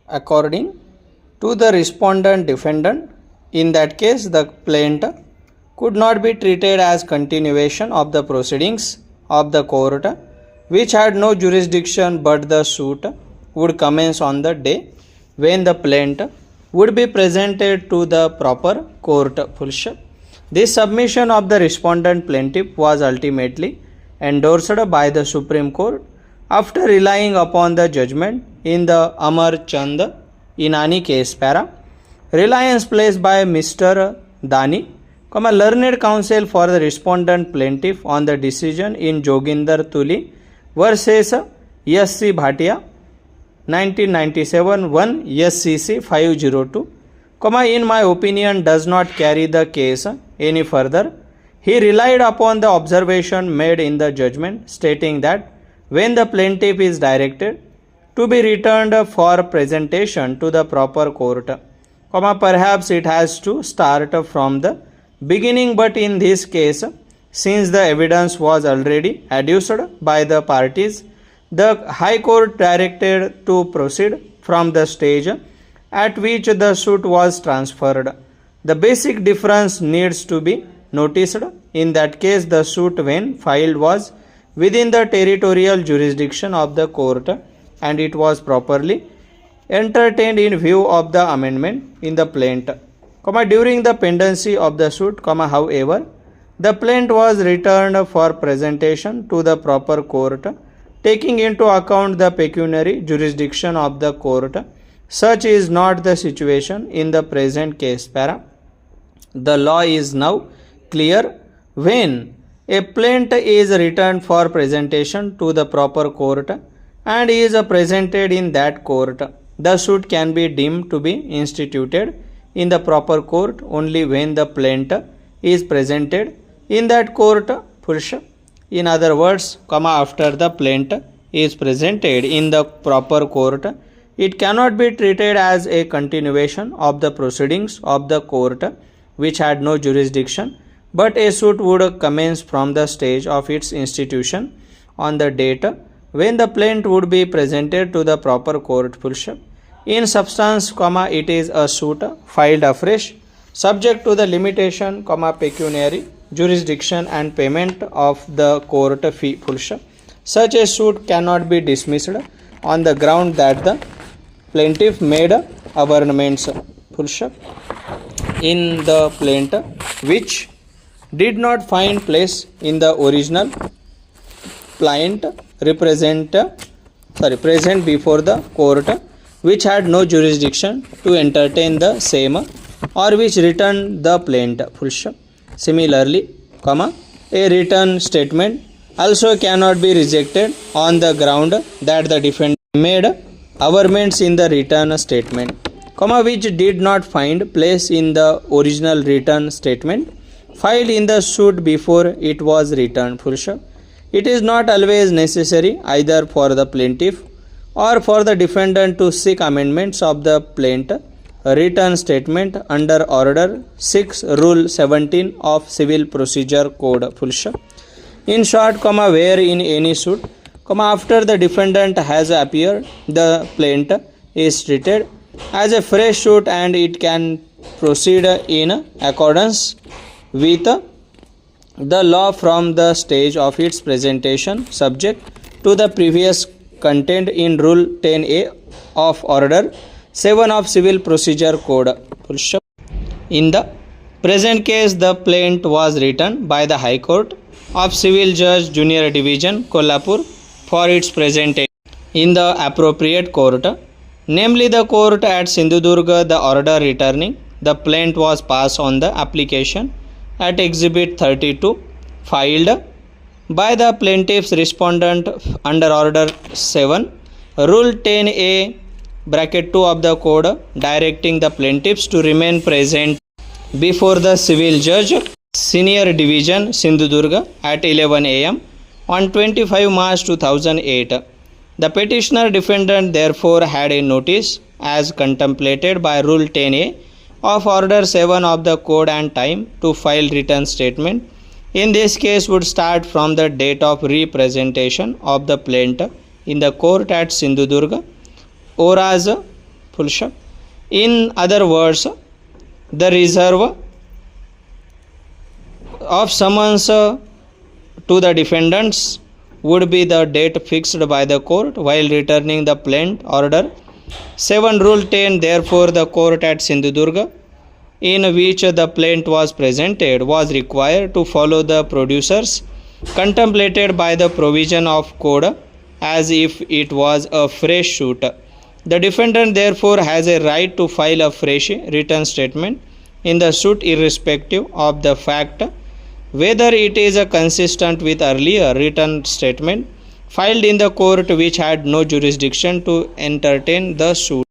according to the respondent defendant. In that case, the plaintiff could not be treated as continuation of the proceedings of the court which had no jurisdiction, but the suit would commence on the day when the plaintiff would be presented to the proper court. Full stop. This submission of the respondent plaintiff was ultimately endorsed by the Supreme Court after relying upon the judgment in the Amar Chand Inani case para. Reliance placed by Mr. Dani, learned counsel for the respondent plaintiff on the decision in Joginder Tuli versus S.C. Bhatia 1997 1 SCC 502, in my opinion does not carry the case any further. He relied upon the observation made in the judgment stating that when the plaintiff is directed to be returned for presentation to the proper court, perhaps it has to start from the beginning, but in this case, since the evidence was already adduced by the parties, the High Court directed to proceed from the stage at which the suit was transferred. The basic difference needs to be noticed. In that case, the suit when filed was within the territorial jurisdiction of the court and it was properly entertained in view of the amendment in the plaint. During the pendency of the suit, however, the plaint was returned for presentation to the proper court, taking into account the pecuniary jurisdiction of the court. Such is not the situation in the present case para. The law is now clear. When a plaint is returned for presentation to the proper court and is presented in that court, the suit can be deemed to be instituted in the proper court only when the plaint is presented in that court. In other words, after the plaint is presented in the proper court, it cannot be treated as a continuation of the proceedings of the court which had no jurisdiction, but a suit would commence from the stage of its institution on the date when the plaint would be presented to the proper court. In substance, it is a suit filed afresh, subject to the limitation, pecuniary jurisdiction and payment of the court fee. Such a suit cannot be dismissed on the ground that the plaintiff made averments in the plaint which did not find place in the original plaint present before the court which had no jurisdiction to entertain the same or which returned the plaint. Similarly, a written statement also cannot be rejected on the ground that the defendant made averments in the written statement, which did not find place in the original written statement filed in the suit before it was returned. It is not always necessary either for the plaintiff or for the defendant to seek amendments of the plaint written statement under Order 6 Rule 17 of Civil Procedure Code. In short, where in any suit, after the defendant has appeared, the plaint is treated as a fresh suit and it can proceed in accordance with the law from the stage of its presentation, subject to the previous content in Rule 10A of Order 7 of Civil Procedure Code. In the present case, the plaint was written by the High Court of Civil Judge Junior Division, Kolhapur, for its presentation in the appropriate court, namely the court at Sindhudurga. The order returning the plaint was passed on the application at Exhibit 32 filed by the plaintiff's respondent under Order 7 Rule 10A bracket 2 of the code, directing the plaintiffs to remain present before the civil judge, Senior Division, Sindhudurga at 11 am on 25 March 2008. The petitioner defendant therefore had a notice as contemplated by Rule 10A of Order 7 of the Code and time to file written statement. In this case would start from the date of representation of the plaintiff in the court at Sindhudurga, whereas full stop. In other words, the reserve of summons to the defendants would be the date fixed by the court while returning the plaint order. 7. Rule 10. Therefore, the court at Sindhudurga, in which the plaint was presented, was required to follow the procedures contemplated by the provision of code as if it was a fresh suit. The defendant therefore has a right to file a fresh written statement in the suit irrespective of the fact whether it is consistent with earlier written statement filed in the court which had no jurisdiction to entertain the suit.